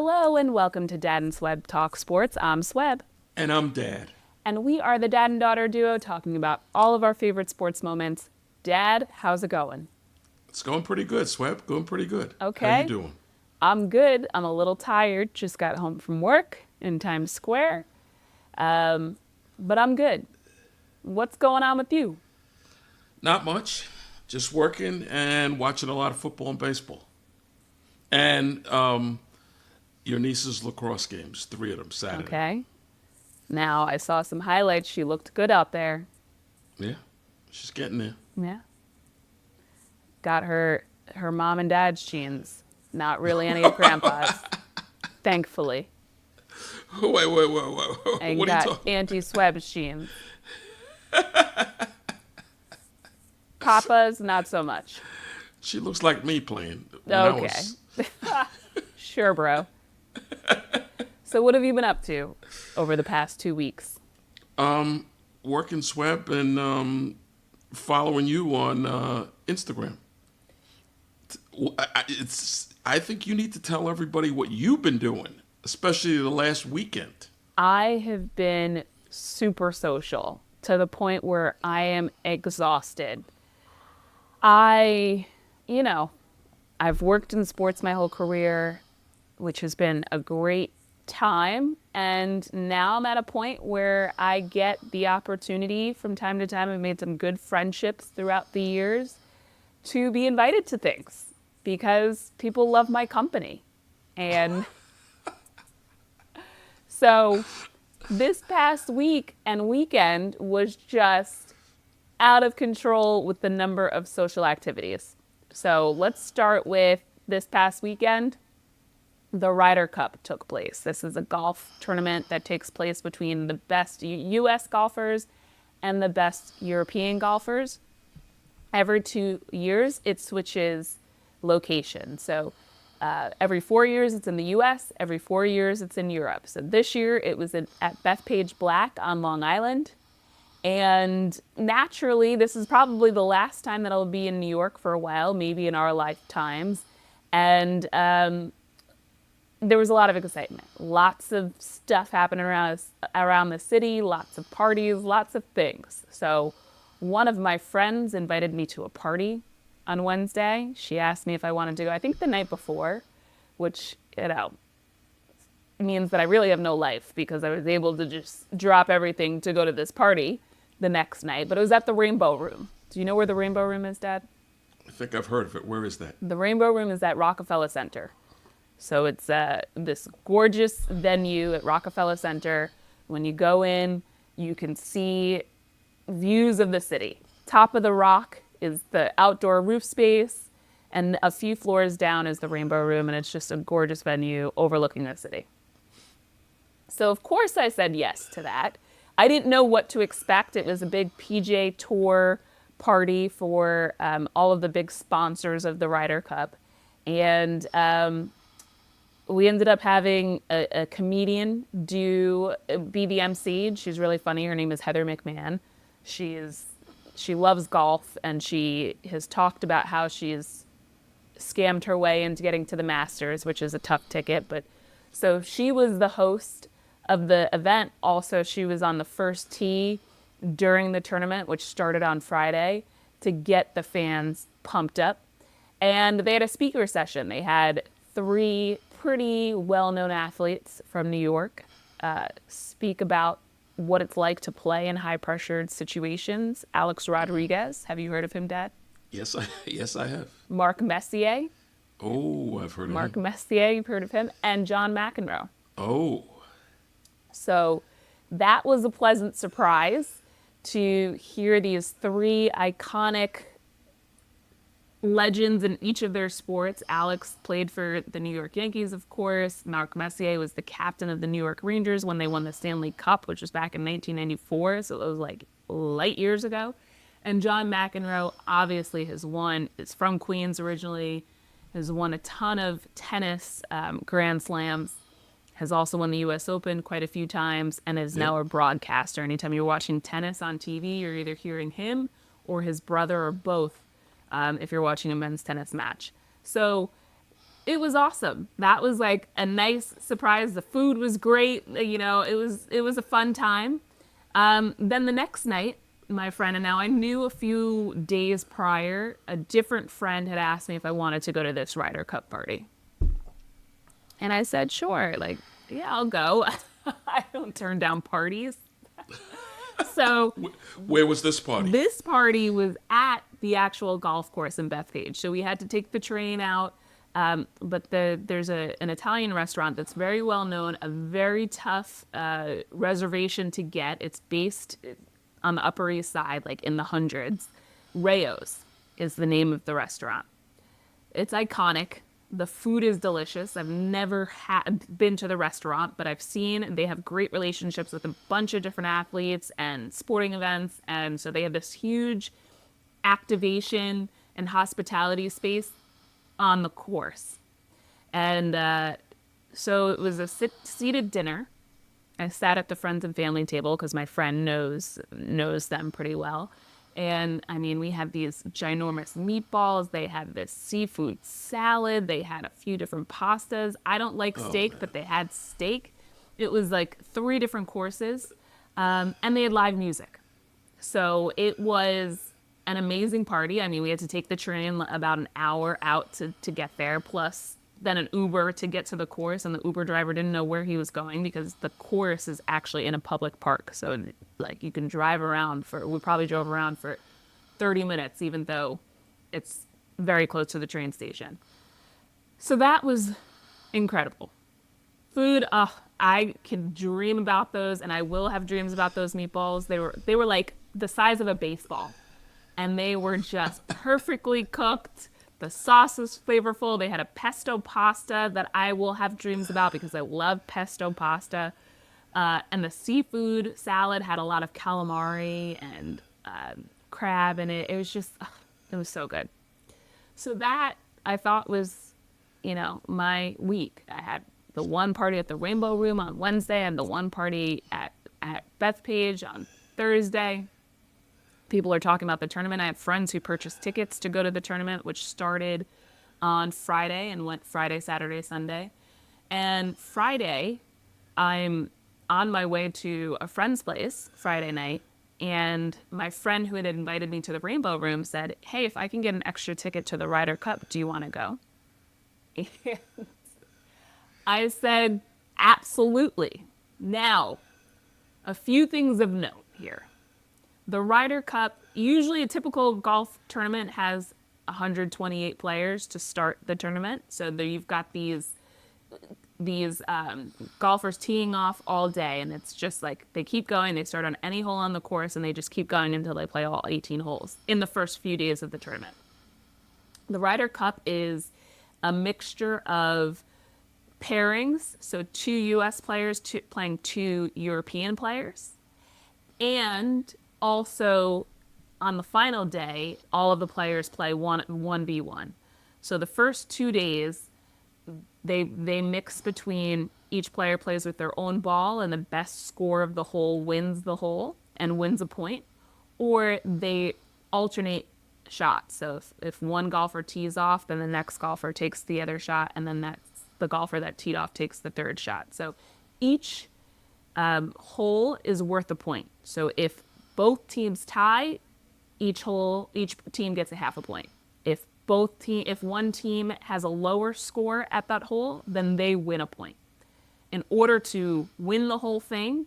Hello and welcome to Dad and Swebb Talk Sports. I'm Swebb. And I'm Dad. And we are the dad and daughter duo talking about all of our favorite sports moments. Dad, how's it going? It's going pretty good, Swebb. Going pretty good. Okay. How you doing? I'm good. I'm a little tired. Just got home from work in Times Square. But I'm good. What's going on with you? Not much. Just working and watching a lot of football and baseball. And your niece's lacrosse games, 3 of them, Saturday. Okay. Now, I saw some highlights. She looked good out there. Yeah, she's getting there. Yeah. Got her mom and dad's jeans. Not really any of Grandpa's. Thankfully. Wait. And What are you got talking? Auntie Swebb's jeans. Papa's, not so much. She looks like me playing. When I Okay. was- Sure, bro. So what have you been up to over the past 2 weeks? Working Swebb and following you on Instagram. I think you need to tell everybody what you've been doing, especially the last weekend. I have been super social to the point where I am exhausted. I've worked in sports my whole career, which has been a great time. And now I'm at a point where I get the opportunity from time to time. I've made some good friendships throughout the years to be invited to things because people love my company. And so this past week and weekend was just out of control with the number of social activities. So let's start with this past weekend. The Ryder Cup took place. This is a golf tournament that takes place between the best U.S. golfers and the best European golfers. Every 2 years, it switches location. So every 4 years, it's in the U.S. Every 4 years, it's in Europe. So this year, it was at Bethpage Black on Long Island. And naturally, this is probably the last time that I'll be in New York for a while, maybe in our lifetimes. And there was a lot of excitement, lots of stuff happening around the city, lots of parties, lots of things. So one of my friends invited me to a party on Wednesday. She asked me if I wanted to go, I think the night before, which, means that I really have no life because I was able to just drop everything to go to this party the next night. But it was at the Rainbow Room. Do you know where the Rainbow Room is, Dad? I think I've heard of it. Where is that? The Rainbow Room is at Rockefeller Center. So it's this gorgeous venue at Rockefeller Center. When you go in, you can see views of the city. Top of the rock is the outdoor roof space, and a few floors down is the Rainbow Room, and it's just a gorgeous venue overlooking the city. So of course I said yes to that. I didn't know what to expect. It was a big PGA Tour party for all of the big sponsors of the Ryder Cup. And we ended up having a comedian be the MC. She's really funny. Her name is Heather McMahon. She loves golf, and she has talked about how she's scammed her way into getting to the Masters, which is a tough ticket. But so she was the host of the event. Also, she was on the first tee during the tournament, which started on Friday, to get the fans pumped up. And they had a speaker session. They had 3 pretty well-known athletes from New York speak about what it's like to play in high-pressured situations. Alex Rodriguez, have you heard of him, Dad? Yes, I have. Mark Messier. Oh, I've heard of Mark him. Messier, you've heard of him. And John McEnroe. Oh. So that was a pleasant surprise to hear these 3 iconic legends in each of their sports. Alex played for the New York Yankees, of course. Mark Messier was the captain of the New York Rangers when they won the Stanley Cup, which was back in 1994. So it was like light years ago. And John McEnroe obviously is from Queens originally, has won a ton of tennis Grand Slams, has also won the U.S. Open quite a few times, and is now a broadcaster. Anytime you're watching tennis on TV, you're either hearing him or his brother or both if you're watching a men's tennis match. So It was awesome. That was like a nice surprise. The food was great. It was a fun time. Then the next night, my friend and now I knew a few days prior, a different friend had asked me if I wanted to go to this Ryder Cup party. And I said, sure, like, yeah, I'll go. I don't turn down parties. So Where was this party? this party was at the actual golf course in Bethpage. So we had to take the train out. But there's an Italian restaurant that's very well known, a very tough reservation to get. It's based on the Upper East Side, like in the hundreds. Rayo's is the name of the restaurant. It's iconic. The food is delicious. I've never been to the restaurant, but I've seen they have great relationships with a bunch of different athletes and sporting events. And so they have this huge activation and hospitality space on the course. And so it was a seated dinner. I sat at the friends and family table because my friend knows them pretty well. And I mean, we had these ginormous meatballs. They had this seafood salad. They had a few different pastas. I don't like steak, but they had steak. It was like 3 different courses. And they had live music. So it was an amazing party. I mean, we had to take the train about an hour out to get there, plus then an Uber to get to the course. And the Uber driver didn't know where he was going because the course is actually in a public park. So like you can drive around we probably drove around for 30 minutes, even though it's very close to the train station. So that was incredible. Food, I can dream about those, and I will have dreams about those meatballs. They were like the size of a baseball. And they were just perfectly cooked. The sauce was flavorful. They had a pesto pasta that I will have dreams about because I love pesto pasta. And the seafood salad had a lot of calamari and crab in it. It was just, it was so good. So that I thought was, my week. I had the one party at the Rainbow Room on Wednesday and the one party at Bethpage on Thursday. People are talking about the tournament. I have friends who purchased tickets to go to the tournament, which started on Friday and went Friday, Saturday, Sunday. And Friday, I'm on my way to a friend's place Friday night. And my friend who had invited me to the Rainbow Room said, hey, if I can get an extra ticket to the Ryder Cup, do you want to go? And I said, absolutely. Now, a few things of note here. The Ryder Cup, usually a typical golf tournament has 128 players to start the tournament. So there you've got these golfers teeing off all day, and it's just like they keep going. They start on any hole on the course, and they just keep going until they play all 18 holes in the first few days of the tournament. The Ryder Cup is a mixture of pairings, so 2 U.S. players playing 2 European players, and also, on the final day, all of the players play 1v1. So the first 2 days, they mix between each player plays with their own ball, and the best score of the hole wins the hole and wins a point. Or they alternate shots. So if one golfer tees off, then the next golfer takes the other shot, and then that's the golfer that teed off takes the third shot. So each hole is worth a point. So if both teams tie, each team gets a half a point. If one team has a lower score at that hole, then they win a point. In order to win the whole thing,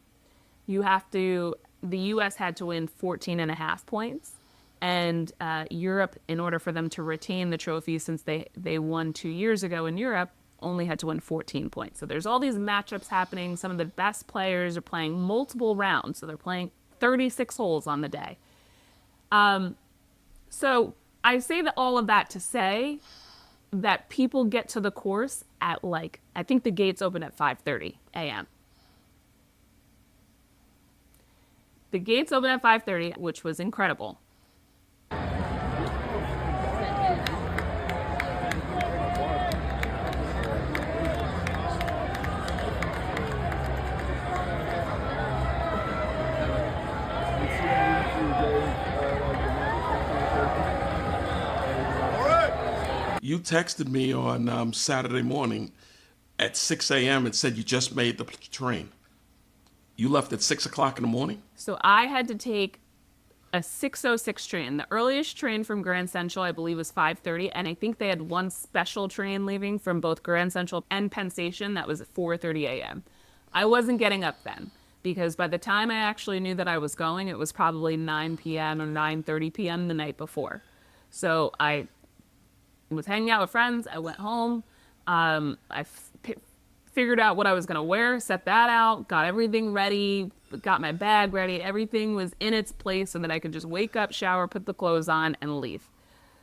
the U.S. had to win 14.5 points, and Europe, in order for them to retain the trophy, since they won 2 years ago in Europe, only had to win 14 points. So there's all these matchups happening. Some of the best players are playing multiple rounds, so they're playing 36 holes on the day. So I say all of that to say that people get to the course at I think the gates open at 5:30 a.m. The gates open at 5:30, which was incredible. You texted me on Saturday morning at 6 a.m. and said you just made the train. You left at 6 o'clock in the morning? So I had to take a 6:06 train. The earliest train from Grand Central, I believe, was 5:30, and I think they had one special train leaving from both Grand Central and Penn Station that was at 4:30 a.m. I wasn't getting up then because by the time I actually knew that I was going, it was probably 9 p.m. or 9:30 p.m. the night before. So I was hanging out with friends. I went home. Figured out what I was going to wear, set that out, got everything ready, got my bag ready. Everything was in its place so that I could just wake up, shower, put the clothes on, and leave.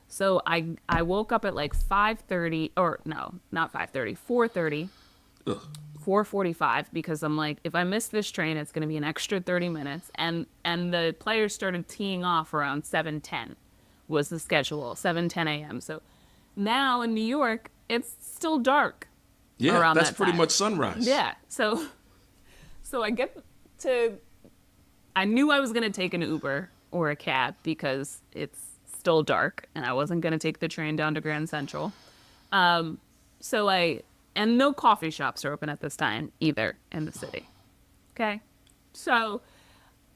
So I woke up at like 5:30, or no, not 5:30, 4:30, Ugh. 4:45, because I'm like, if I miss this train, it's going to be an extra 30 minutes. And the players started teeing off around 7:10 was the schedule, 7:10 a.m. So now in New York, it's still dark. Yeah, Around that's that pretty time. much sunrise. Yeah. So I get to, I knew I was going to take an Uber or a cab because it's still dark and I wasn't going to take the train down to Grand Central. And no coffee shops are open at this time either in the city. Okay. So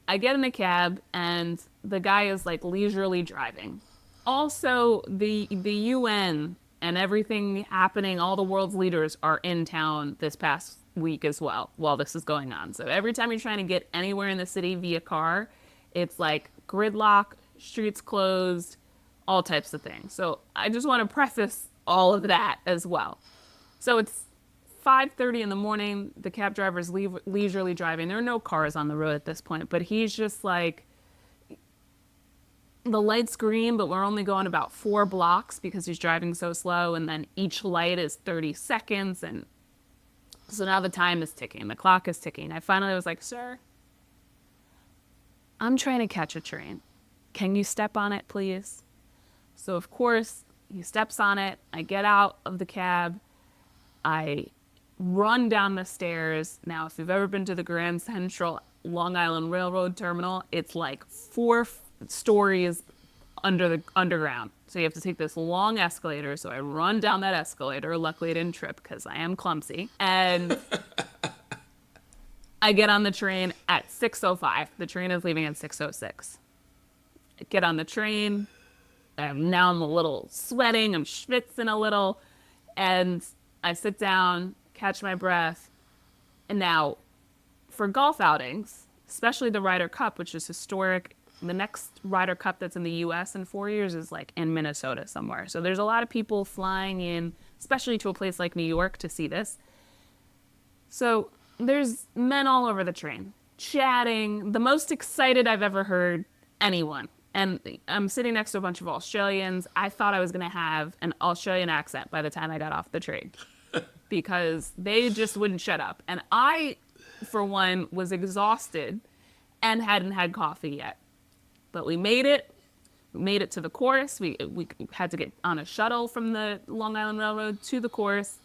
I get in a cab and the guy is like leisurely driving. Also, the UN and everything happening, all the world's leaders are in town this past week as well while this is going on. So every time you're trying to get anywhere in the city via car, it's like gridlock, streets closed, all types of things. So I just want to preface all of that as well. So it's 5:30 in the morning. The cab driver's leisurely driving. There are no cars on the road at this point, but he's just like, the light's green, but we're only going about 4 blocks because he's driving so slow. And then each light is 30 seconds. And so now the time is ticking. The clock is ticking. I finally was like, sir, I'm trying to catch a train. Can you step on it, please? So, of course, he steps on it. I get out of the cab. I run down the stairs. Now, if you've ever been to the Grand Central Long Island Railroad Terminal, it's like 4 stories underground. So you have to take this long escalator. So I run down that escalator. Luckily, I didn't trip because I am clumsy. And I get on the train at 6:05. The train is leaving at 6:06. I get on the train. Now I'm a little sweating. I'm schwitzing a little. And I sit down, catch my breath. And now, for golf outings, especially the Ryder Cup, which is historic, the next Ryder Cup that's in the U.S. in 4 years is like in Minnesota somewhere. So there's a lot of people flying in, especially to a place like New York, to see this. So there's men all over the train, chatting, the most excited I've ever heard anyone. And I'm sitting next to a bunch of Australians. I thought I was going to have an Australian accent by the time I got off the train because they just wouldn't shut up. And I, for one, was exhausted and hadn't had coffee yet. But we made it. We made it to the course. We had to get on a shuttle from the Long Island Railroad to the course.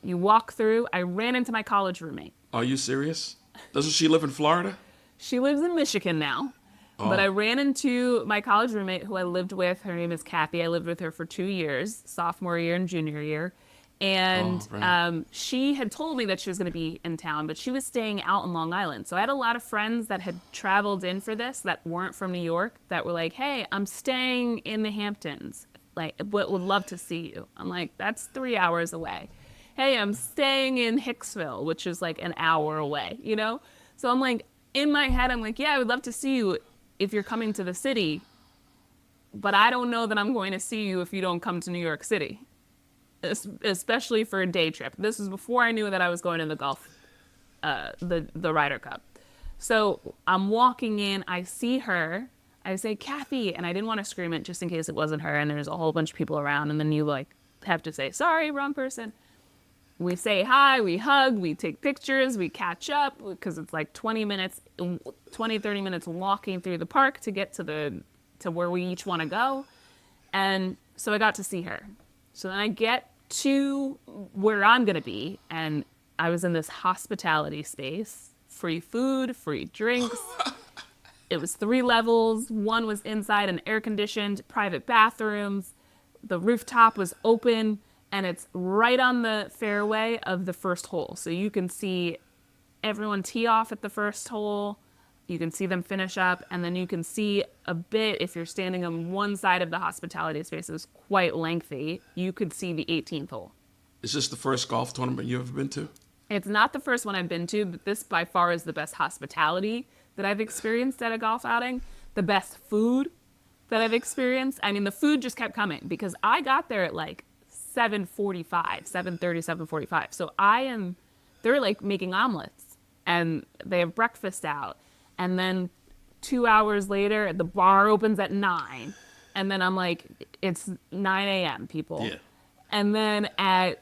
You walk through. I ran into my college roommate. Are you serious? Doesn't she live in Florida? She lives in Michigan now. Oh. But I ran into my college roommate who I lived with. Her name is Kathy. I lived with her for 2 years, sophomore year and junior year. And right. she had told me that she was going to be in town, but she was staying out in Long Island. So I had a lot of friends that had traveled in for this that weren't from New York that were like, hey, I'm staying in the Hamptons. Like, would love to see you. I'm like, that's 3 hours away. Hey, I'm staying in Hicksville, which is like an hour away, you know? So I'm like, in my head, I'm like, yeah, I would love to see you if you're coming to the city, but I don't know that I'm going to see you if you don't come to New York City. Especially for a day trip. This was before I knew that I was going to the golf, the Ryder Cup. So I'm walking in, I see her, I say, Kathy, and I didn't want to scream it just in case it wasn't her, and there's a whole bunch of people around, and then you like have to say, sorry, wrong person. We say hi, we hug, we take pictures, we catch up, because it's like 30 minutes walking through the park to get to where we each want to go. And so I got to see her. So then I get to where I'm going to be, and I was in this hospitality space, free food, free drinks. It was 3 levels. 1 was inside and air-conditioned, private bathrooms, the rooftop was open, and it's right on the fairway of the first hole. So you can see everyone tee off at the first hole. You can see them finish up, and then you can see a bit, if you're standing on one side of the hospitality space, it's quite lengthy, you could see the 18th hole. Is this the first golf tournament you've ever been to? It's not the first one I've been to, but this by far is the best hospitality that I've experienced at a golf outing. The best food that I've experienced. I mean, the food just kept coming because I got there at like 7:45, 7:30, 7:45. So they're like making omelets, and they have breakfast out. And then 2 hours later, the bar opens at 9. And then I'm like, it's 9 a.m., people. Yeah. And then at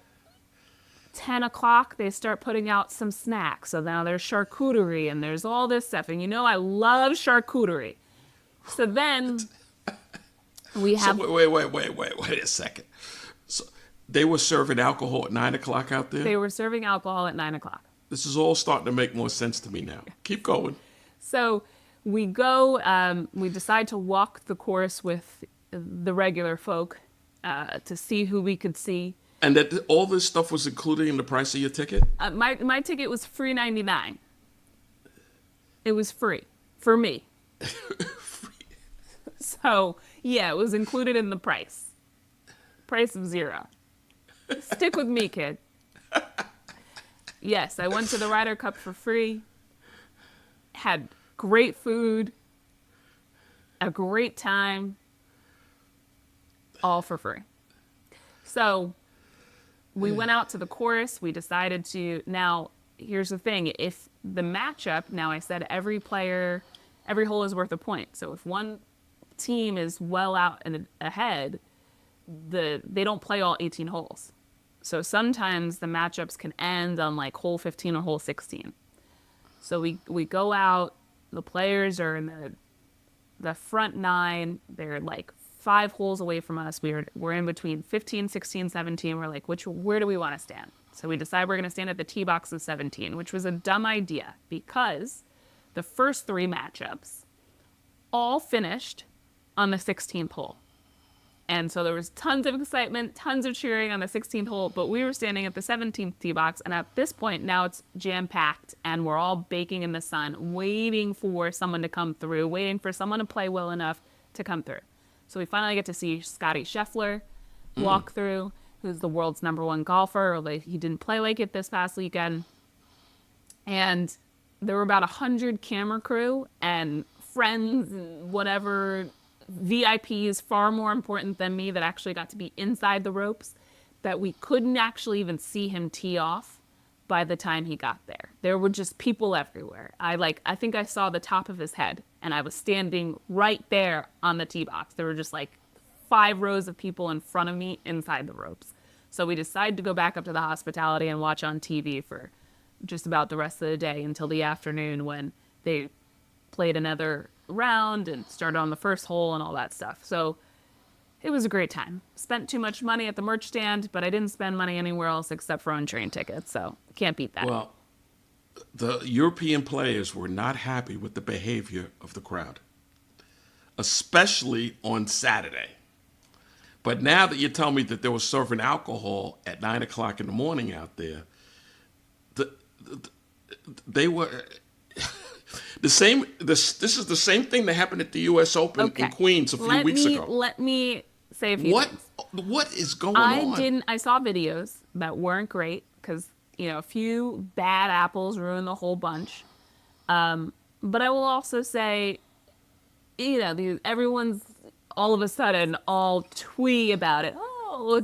10 o'clock, they start putting out some snacks. So now there's charcuterie and there's all this stuff. And you know I love charcuterie. So then we have... So wait a second. So they were serving alcohol at 9 o'clock out there? They were serving alcohol at 9 o'clock. This is all starting to make more sense to me now. Keep going. So we go, we decide to walk the course with the regular folk to see who we could see. And that all this stuff was included in the price of your ticket? My ticket was $3.99. It was free for me. So, yeah, it was included in the price. Price of 0. Stick with me, kid. Yes, I went to the Ryder Cup for free. Had great food, a great time, all for free. So we went out to the course. We decided to, now here's the thing. If the matchup, now I said every hole is worth a point. So if one team is well out and ahead, they don't play all 18 holes. So sometimes the matchups can end on like hole 15 or hole 16. So we go out, the players are in the front 9, they're like 5 holes away from us. We're in between 15, 16, 17. We're like, where do we want to stand? So we decide we're going to stand at the tee box of 17, which was a dumb idea because the first 3 matchups all finished on the 16th hole. And so there was tons of excitement, tons of cheering on the 16th hole, but we were standing at the 17th tee box, and at this point, now it's jam-packed, and we're all baking in the sun, waiting for someone to come through, waiting for someone to play well enough to come through. So we finally get to see Scotty Scheffler walk through, who's the world's #1 golfer, although he didn't play like it this past weekend. And there were about 100 camera crew and friends and whatever VIPs, far more important than me, that actually got to be inside the ropes, that we couldn't actually even see him tee off by the time he got there. There were just people everywhere. I think I saw the top of his head, and I was standing right there on the tee box. There were just like 5 rows of people in front of me inside the ropes. So we decided to go back up to the hospitality and watch on TV for just about the rest of the day until the afternoon when they played another round and started on the first hole and all that stuff. So it was a great time. Spent too much money at the merch stand, but I didn't spend money anywhere else except for on train tickets. So can't beat that. Well, the European players were not happy with the behavior of the crowd, especially on Saturday. But now that you tell me that they were serving alcohol at 9 o'clock in the morning out there, they were... This is the same thing that happened at the U.S. Open in Queens a few weeks ago. Let me say a few things. What is going on? I saw videos that weren't great because, a few bad apples ruined the whole bunch. But I will also say, everyone's all of a sudden all twee about it. Oh,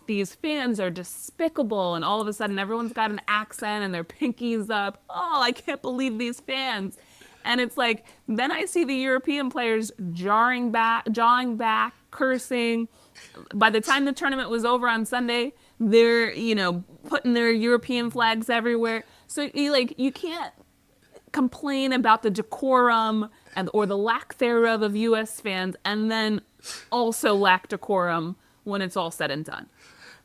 these fans are despicable. And all of a sudden everyone's got an accent and their pinkies up. Oh, I can't believe these fans. And it's like, then I see the European players jawing back, cursing. By the time the tournament was over on Sunday, they're, putting their European flags everywhere. So you can't complain about the decorum or the lack thereof of U.S. fans and then also lack decorum when it's all said and done.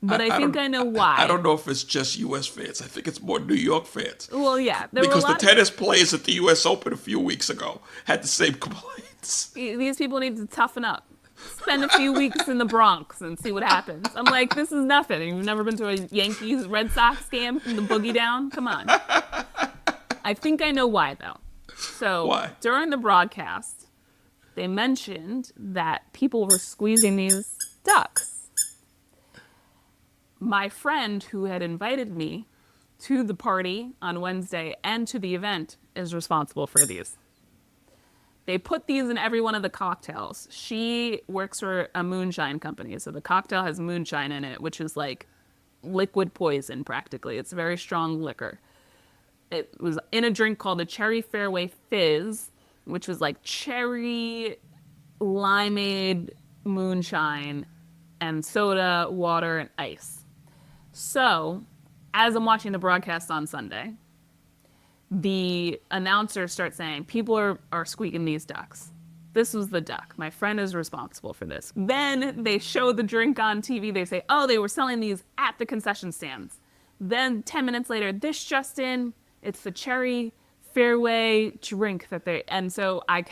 But I think I know why. I don't know if it's just U.S. fans. I think it's more New York fans. Well, yeah. Because the tennis players at the U.S. Open a few weeks ago had the same complaints. These people need to toughen up. spend a few weeks in the Bronx and see what happens. I'm like, this is nothing. You've never been to a Yankees Red Sox game from the boogie down? Come on. I think I know why, though. So Why? during the broadcast, they mentioned that people were squeezing these ducks. My friend who had invited me to the party on Wednesday and to the event is responsible for these. They put these in every one of the cocktails. She works for a moonshine company, so the cocktail has moonshine in it, which is like liquid poison practically. It's a very strong liquor. It was in a drink called the Cherry Fairway Fizz, which was like cherry, limeade, moonshine, and soda, water, and ice. So, as I'm watching the broadcast on Sunday, the announcer starts saying, people are squeaking these ducks. This was the duck. My friend is responsible for this. Then they show the drink on TV. They say, oh, they were selling these at the concession stands. Then 10 minutes later, this just in, it's the Cherry Fairway drink that they, and so I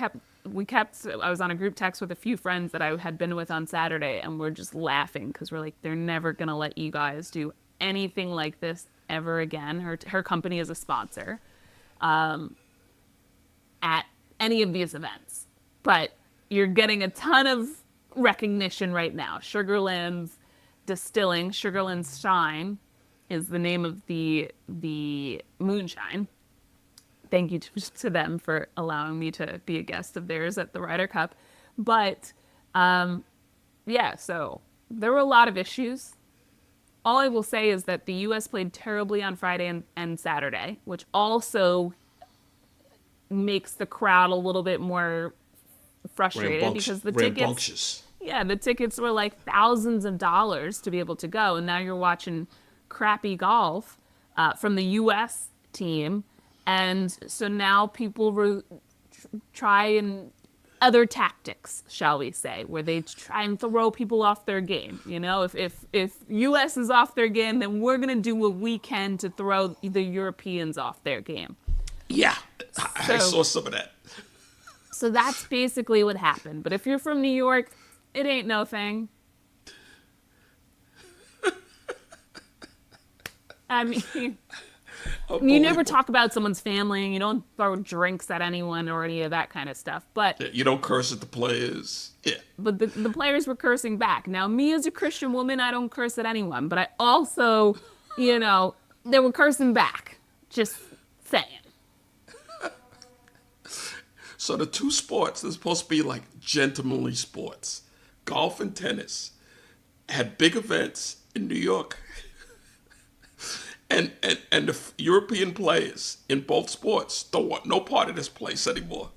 was on a group text with a few friends that I had been with on Saturday, and we're just laughing because we're like, they're never going to let you guys do anything like this ever again. Her company is a sponsor at any of these events. But you're getting a ton of recognition right now. Sugarland's Distilling, Sugarland's Shine is the name of the moonshine. Thank you to them for allowing me to be a guest of theirs at the Ryder Cup. But yeah, so there were a lot of issues. All I will say is that the U.S. played terribly on Friday and Saturday, which also makes the crowd a little bit more frustrated because the tickets were like thousands of dollars to be able to go, and now you're watching crappy golf from the U.S. team, and so now people try and other tactics, shall we say, where they try and throw people off their game. You know, if U.S. is off their game, then we're gonna do what we can to throw the Europeans off their game. Yeah, I saw some of that. So that's basically what happened. But if you're from New York, it ain't no thing. I mean, you never talk about someone's family, and you don't throw drinks at anyone or any of that kind of stuff. But you don't curse at the players. Yeah. But the players were cursing back. Now, me as a Christian woman, I don't curse at anyone. But I also, they were cursing back. Just saying. So the two sports, they're supposed to be like gentlemanly sports. Golf and tennis had big events in New York. And the European players in both sports don't want no part of this place anymore.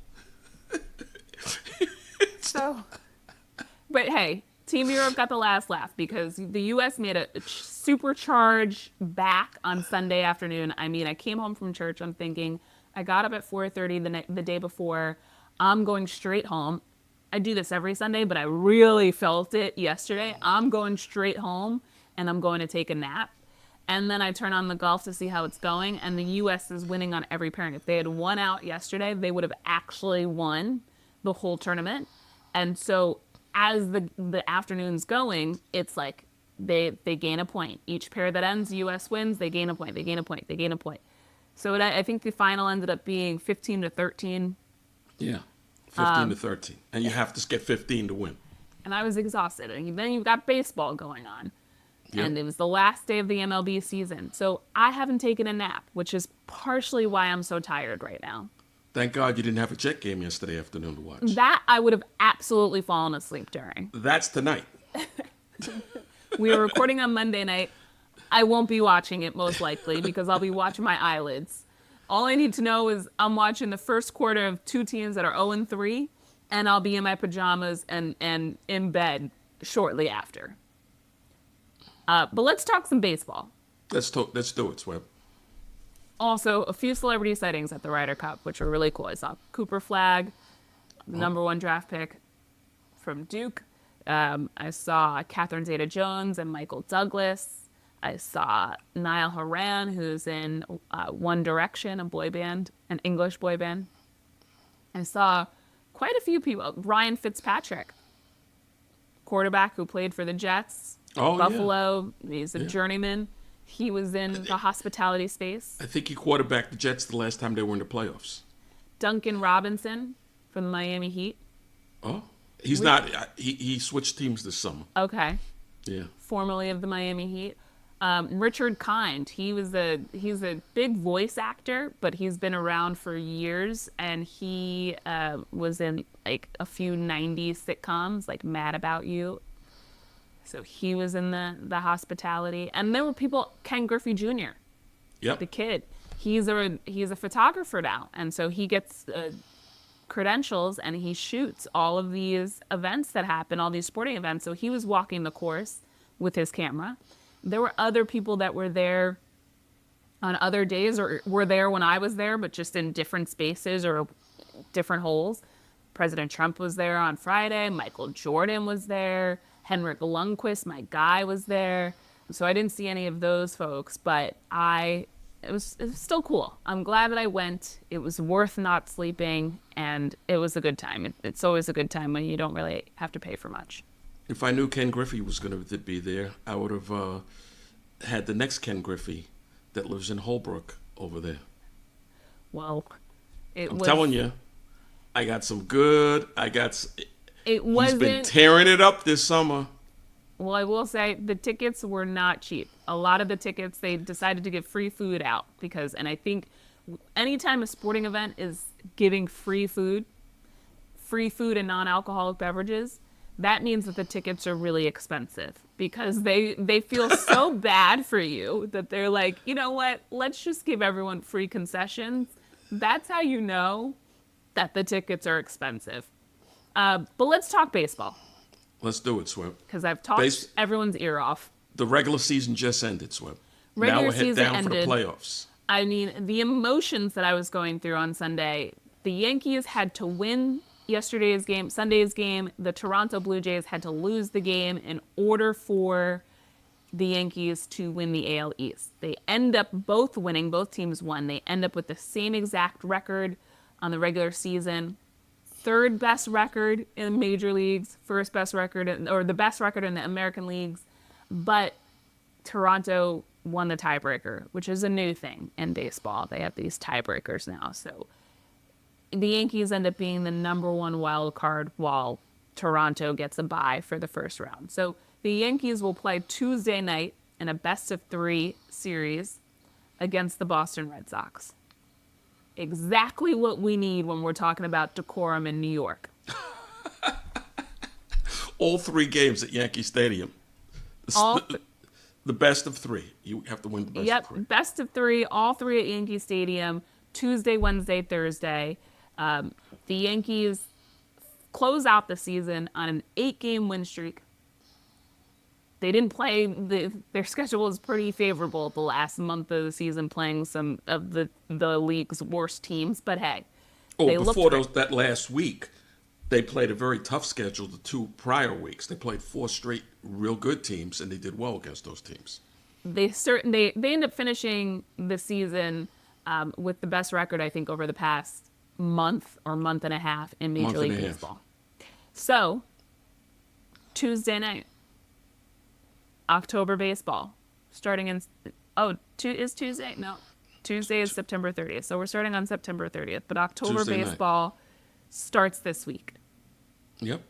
But hey, Team Europe got the last laugh because the U.S. made a supercharge back on Sunday afternoon. I mean, I came home from church. I'm thinking, I got up at 4:30 the day before. I'm going straight home. I do this every Sunday, but I really felt it yesterday. I'm going straight home, and I'm going to take a nap. And then I turn on the golf to see how it's going, and the U.S. is winning on every pairing. If they had won out yesterday, they would have actually won the whole tournament. And so as the afternoon's going, it's like they gain a point. Each pair that ends, U.S. wins, they gain a point, they gain a point, they gain a point. So I think the final ended up being 15-13. Yeah, 15-13. And you have to get 15 to win. And I was exhausted. And then you've got baseball going on. Yep. And it was the last day of the MLB season. So I haven't taken a nap, which is partially why I'm so tired right now. Thank God you didn't have a Jet game yesterday afternoon to watch. That I would have absolutely fallen asleep during. That's tonight. We were recording on Monday night. I won't be watching it most likely because I'll be watching my eyelids. All I need to know is I'm watching the first quarter of two teams that are 0-3, and I'll be in my pajamas and in bed shortly after. But let's talk some baseball. Let's do it, Swebb. Also, a few celebrity sightings at the Ryder Cup, which were really cool. I saw Cooper Flagg, the number 1 draft pick from Duke. I saw Catherine Zeta-Jones and Michael Douglas. I saw Niall Horan, who's in One Direction, a boy band, an English boy band. I saw quite a few people. Ryan Fitzpatrick. quarterback who played for the Jets, Oh, Buffalo. He's a Yeah. journeyman. He was in the hospitality space. I think he quarterbacked the Jets the last time they were in the playoffs. Duncan Robinson from the Miami Heat. Oh, he's not. He switched teams this summer. Okay. Yeah. Formerly of the Miami Heat. Richard Kind, he's a big voice actor, but he's been around for years, and he was in like a few 90s sitcoms like Mad About You. So he was in the hospitality. And there were people, Ken Griffey Jr., Yep. the kid. He's a photographer now, and so he gets credentials and he shoots all of these events that happen, all these sporting events. So he was walking the course with his camera. There were other people that were there on other days or were there when I was there, but just in different spaces or different holes. President Trump was there on Friday. Michael Jordan was there. Henrik Lundqvist, my guy, was there. So I didn't see any of those folks, but it was still cool. I'm glad that I went. It was worth not sleeping, and it was a good time. It's always a good time when you don't really have to pay for much. If I knew Ken Griffey was going to be there, I would have had the next Ken Griffey that lives in Holbrook over there. Well, I'm telling you, I got some good. It wasn't. He's been tearing it up this summer. Well, I will say the tickets were not cheap. A lot of the tickets, they decided to give free food out and I think anytime a sporting event is giving free food and non-alcoholic beverages, that means that the tickets are really expensive because they feel so bad for you that they're like, you know what, let's just give everyone free concessions. That's how you know that the tickets are expensive. But let's talk baseball. Let's do it, Swebb. Because I've talked everyone's ear off. The regular season just ended, Swebb. Regular now we're season down ended. For the playoffs. I mean, the emotions that I was going through on Sunday, the Yankees had to win Sunday's game. The Toronto Blue Jays had to lose the game in order for the Yankees to win the AL East. They end up both winning. Both teams won. They end up with the same exact record on the regular season. Third best record in major leagues, first best record, or the best record in the American leagues. But Toronto won the tiebreaker, which is a new thing in baseball. They have these tiebreakers now. So the Yankees end up being the number one wild card while Toronto gets a bye for the first round. So the Yankees will play Tuesday night in a best-of-3 series against the Boston Red Sox. Exactly what we need when we're talking about decorum in New York. All 3 games at Yankee Stadium. The best of 3. You have to win the best of 3. Yep, best of 3, all 3 at Yankee Stadium, Tuesday, Wednesday, Thursday. The Yankees close out the season on an 8-game win streak. They didn't play, their schedule is pretty favorable the last month of the season, playing some of the league's worst teams, but hey. Before that last week, they played a very tough schedule the 2 prior weeks. They played 4 straight real good teams, and they did well against those teams. They end up finishing the season with the best record, I think, over the past month or month and a half in Major League Baseball. So, Tuesday night, October baseball, starting in, is Tuesday? No, Tuesday is September 30th. So we're starting on September 30th, but October Tuesday baseball starts this week. Yep.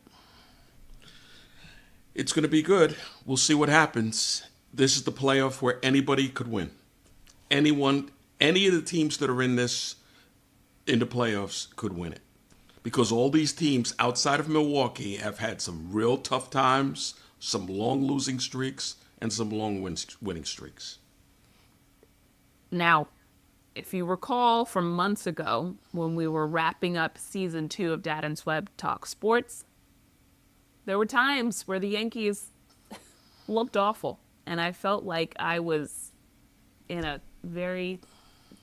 It's going to be good. We'll see what happens. This is the playoff where anybody could win. Any of the teams that are in the playoffs could win it. Because all these teams outside of Milwaukee have had some real tough times, some long losing streaks, and some long winning streaks. Now, if you recall from months ago when we were wrapping up season 2 of Dad and Swebb Talk Sports, there were times where the Yankees looked awful, and I felt like I was in a very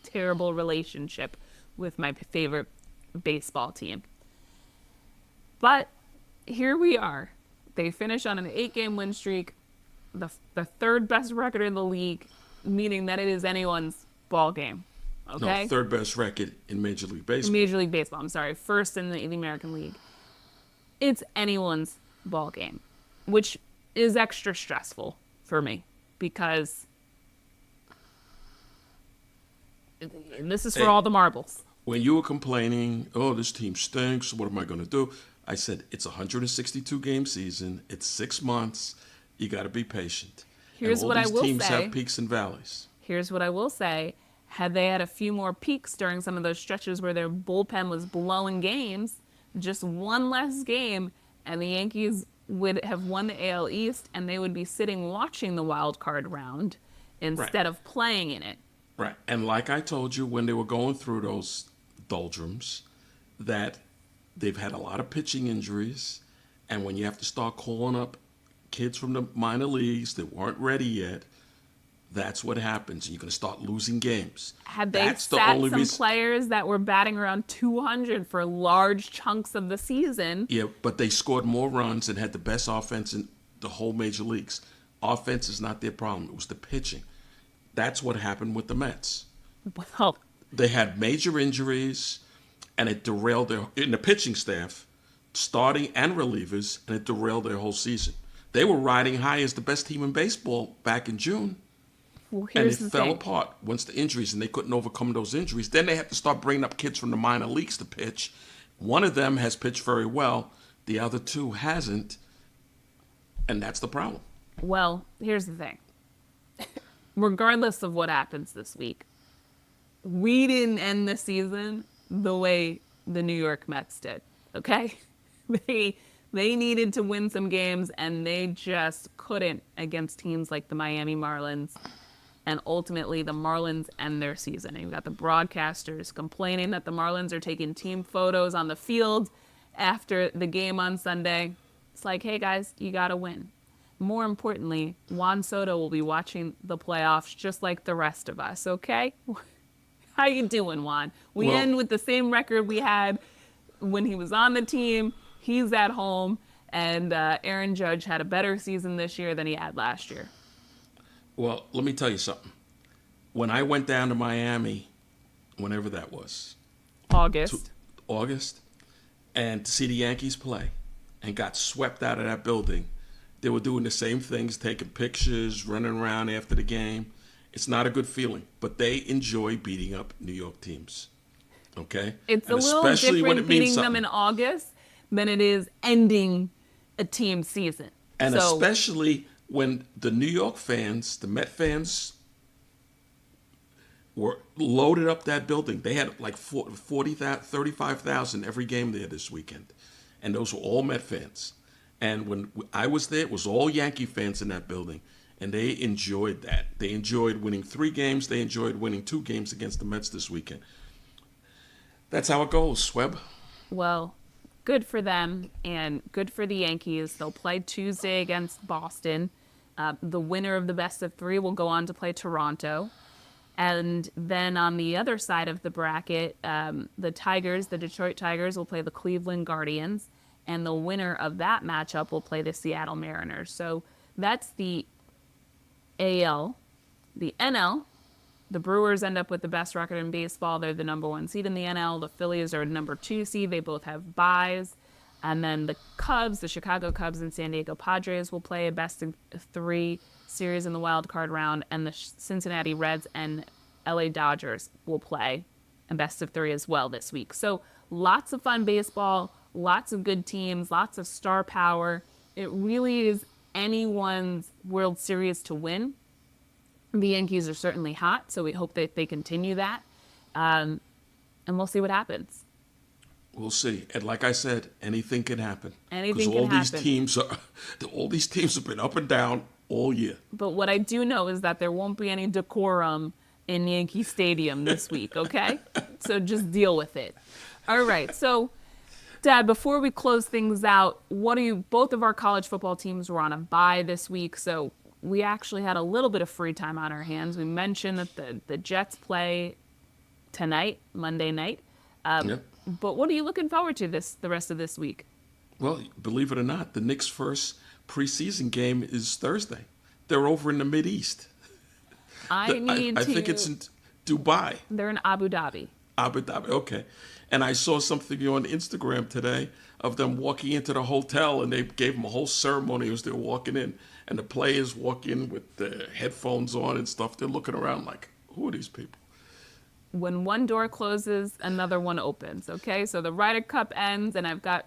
terrible relationship with my favorite baseball team. But here we are. They finish on an 8-game win streak, the third best record in the league, meaning that it is anyone's ball game. Okay? No, third best record in Major League Baseball. Major League Baseball, I'm sorry. First in the American League. It's anyone's ball game. which is extra stressful for me because this is for all the marbles. When you were complaining, oh, this team stinks, what am I going to do? I said, it's a 162-game season. It's 6 months. You got to be patient. Here's what I will say. All these teams have peaks and valleys. Here's what I will say. Had they had a few more peaks during some of those stretches where their bullpen was blowing games, just one less game, and the Yankees would have won the AL East, and they would be sitting watching the wild card round instead of playing in it. Right. And like I told you when they were going through those doldrums, that they've had a lot of pitching injuries, and when you have to start calling up kids from the minor leagues that weren't ready yet, that's what happens. You're going to start losing games. Had they sat some players that were batting around 200 for large chunks of the season. Yeah, but they scored more runs and had the best offense in the whole major leagues. Offense is not their problem. It was the pitching. That's what happened with the Mets. Well, they had major injuries, and it derailed in the pitching staff, starting and relievers, and it derailed their whole season. They were riding high as the best team in baseball back in June. Well, and it fell apart once the injuries, and they couldn't overcome those injuries. Then they had to start bringing up kids from the minor leagues to pitch. One of them has pitched very well. The other two hasn't, and that's the problem. Well, here's the thing. Regardless of what happens this week, we didn't end the season the way the New York Mets did, okay? They needed to win some games, and they just couldn't against teams like the Miami Marlins. And ultimately, the Marlins end their season. And you've got the broadcasters complaining that the Marlins are taking team photos on the field after the game on Sunday. It's like, hey, guys, you got to win. More importantly, Juan Soto will be watching the playoffs just like the rest of us, okay? How you doing, Juan? We end with the same record we had when he was on the team. He's at home, and Aaron Judge had a better season this year than he had last year. Well, let me tell you something. When I went down to Miami, whenever that was. August, and to see the Yankees play and got swept out of that building, they were doing the same things, taking pictures, running around after the game. It's not a good feeling, but they enjoy beating up New York teams. Okay? It's a little different beating them in August than it is ending a team season. And especially when the New York fans, the Met fans, were loaded up that building. They had like 35,000 every game there this weekend. And those were all Met fans. And when I was there, it was all Yankee fans in that building. And they enjoyed that. They enjoyed winning 3 games. They enjoyed winning 2 games against the Mets this weekend. That's how it goes, Swebb. Well, good for them and good for the Yankees. They'll play Tuesday against Boston. The winner of the best of 3 will go on to play Toronto. And then on the other side of the bracket, the Detroit Tigers will play the Cleveland Guardians. And the winner of that matchup will play the Seattle Mariners. So that's the AL. The NL, the Brewers end up with the best record in baseball. They're the number 1 seed in the NL. The Phillies are number 2 seed. They both have byes. And then the Cubs, the Chicago Cubs and San Diego Padres will play a best of 3 series in the wild card round. And the Cincinnati Reds and LA Dodgers will play a best of 3 as well this week. So lots of fun baseball, lots of good teams, lots of star power. It really is anyone's World Series to win. The Yankees are certainly hot, so we hope that they continue that. And we'll see what happens. We'll see. And like I said, anything can happen. Anything can happen. All these teams have been up and down all year. But what I do know is that there won't be any decorum in Yankee Stadium this week, okay? So just deal with it. All right. So, Dad, before we close things out, both of our college football teams were on a bye this week, so we actually had a little bit of free time on our hands. We mentioned that the Jets play tonight, Monday night. Yep. But what are you looking forward to the rest of this week? Well, believe it or not, the Knicks' first preseason game is Thursday. They're over in the Mideast. I think it's in Dubai. They're in Abu Dhabi. Abu Dhabi, okay. And I saw something on Instagram today of them walking into the hotel, and they gave them a whole ceremony as they were walking in. And the players walk in with the headphones on and stuff. They're looking around like, who are these people? When one door closes, another one opens. Okay, so the Ryder Cup ends, and I've got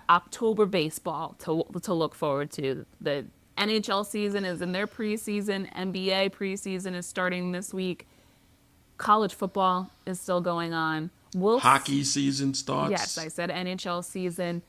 October baseball to look forward to. The NHL season is in their preseason. NBA preseason is starting this week. College football is still going on. Hockey season starts. Yes, I said NHL season.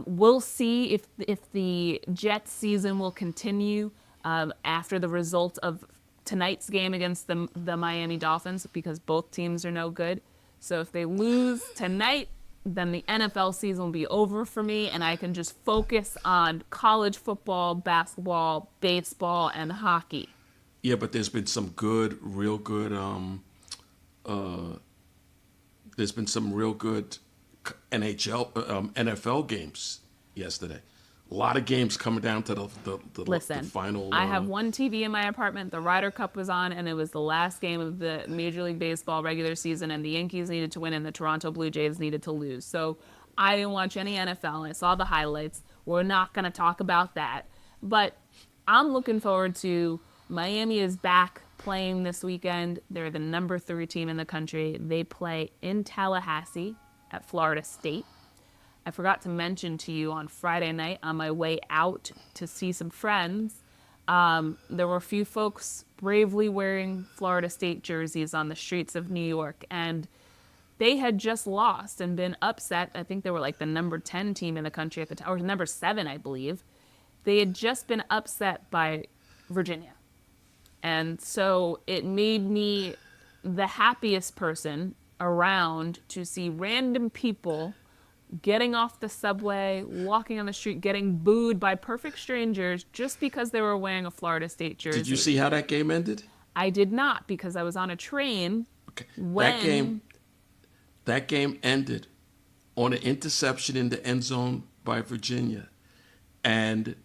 We'll see if the Jets season will continue after the result of tonight's game against the Miami Dolphins, because both teams are no good. So if they lose tonight, then the NFL season will be over for me, and I can just focus on college football, basketball, baseball, and hockey. Yeah, but there's been some real good NFL games yesterday. A lot of games coming down to the final. I have one TV in my apartment. The Ryder Cup was on, and it was the last game of the Major League Baseball regular season, and the Yankees needed to win, and the Toronto Blue Jays needed to lose. So I didn't watch any NFL. I saw the highlights. We're not going to talk about that. But I'm looking forward to Miami is back playing this weekend. They're the number 3 team in the country. They play in Tallahassee at Florida State. I forgot to mention to you on Friday night on my way out to see some friends, there were a few folks bravely wearing Florida State jerseys on the streets of New York, and they had just lost and been upset. I think they were like the number 10 team in the country at the time, or number 7, I believe. They had just been upset by Virginia. And so it made me the happiest person around to see random people getting off the subway, walking on the street, getting booed by perfect strangers just because they were wearing a Florida State jersey. Did you see how that game ended? I did not, because I was on a train. Okay. That game ended on an interception in the end zone by Virginia. And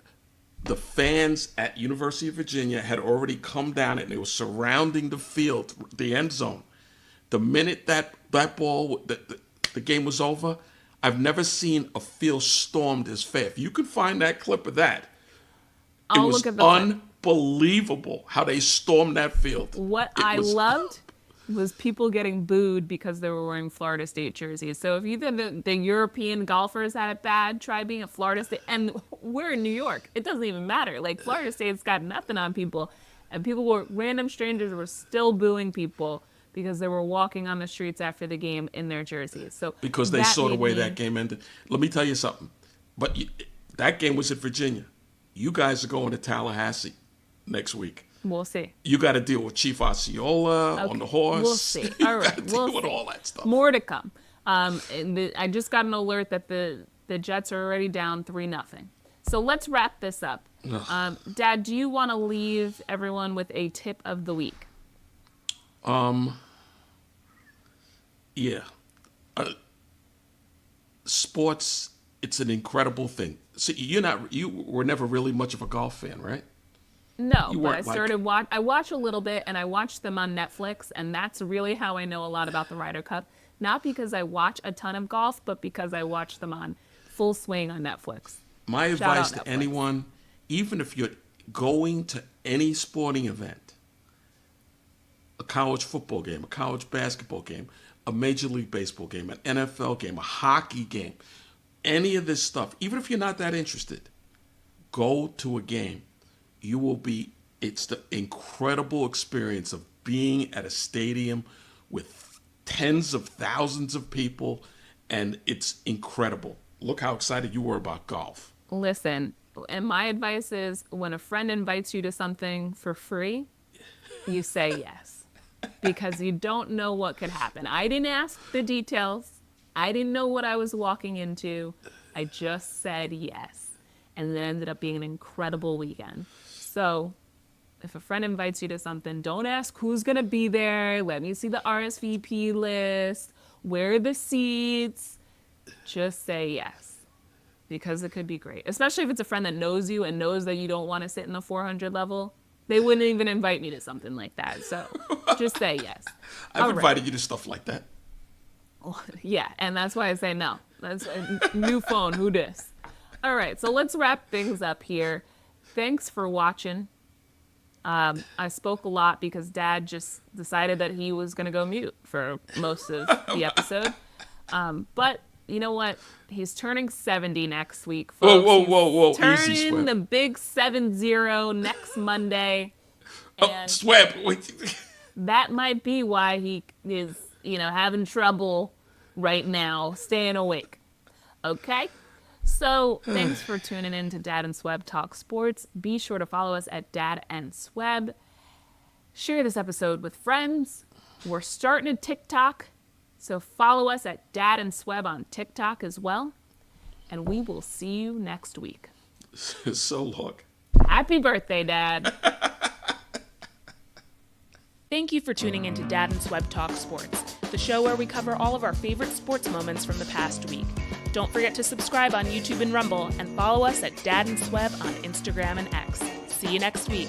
the fans at University of Virginia had already come down and they were surrounding the field, the end zone. The minute that ball, the game was over, I've never seen a field stormed as fast. If you could find that clip of that, it was unbelievable how they stormed that field. What I loved was people getting booed because they were wearing Florida State jerseys. So if you think the European golfers had it bad, try being a Florida State. And we're in New York. It doesn't even matter. Like, Florida State's got nothing on people. And random strangers were still booing people because they were walking on the streets after the game in their jerseys. So because they saw the way that game ended. Let me tell you something. But that game was at Virginia. You guys are going to Tallahassee next week. We'll see. You got to deal with Chief Osceola on the horse. We'll see. All right, we'll deal with all that stuff. More to come. I just got an alert that the Jets are already down 3-0. So let's wrap this up. Dad, do you want to leave everyone with a tip of the week? Yeah. Sports, it's an incredible thing. See, you were never really much of a golf fan, right? No, but I watch a little bit, and I watch them on Netflix, and that's really how I know a lot about the Ryder Cup. Not because I watch a ton of golf, but because I watch them on full swing on Netflix. My advice to anyone, even if you're going to any sporting event, a college football game, a college basketball game, a Major League Baseball game, an NFL game, a hockey game, any of this stuff, even if you're not that interested, go to a game. It's the incredible experience of being at a stadium with tens of thousands of people, and it's incredible. Look how excited you were about golf. Listen, and my advice is when a friend invites you to something for free, you say yes, because you don't know what could happen. I didn't ask the details. I didn't know what I was walking into. I just said yes, and it ended up being an incredible weekend. So if a friend invites you to something, don't ask who's going to be there. Let me see the RSVP list. Where are the seats? Just say yes, because it could be great, especially if it's a friend that knows you and knows that you don't want to sit in the 400 level. They wouldn't even invite me to something like that. So just say yes. I've invited you to stuff like that. Yeah, and that's why I say no. That's a new phone. Who dis? All right, so let's wrap things up here. Thanks for watching. I spoke a lot because Dad just decided that he was going to go mute for most of the episode. But you know what? He's turning 70 next week, folks. Whoa. He's Easy, turning Swebb. the big 70 next Monday. And Swebb. Wait. that might be why he is, having trouble right now staying awake. Okay? So, thanks for tuning in to Dad and Swebb Talk Sports. Be sure to follow us at Dad and Swebb. Share this episode with friends. We're starting a TikTok, so follow us at Dad and Swebb on TikTok as well. And we will see you next week. So long. Happy birthday, Dad. Thank you for tuning in to Dad and Swebb Talk Sports, the show where we cover all of our favorite sports moments from the past week. Don't forget to subscribe on YouTube and Rumble, and follow us at Dad and Swebb on Instagram and X. See you next week.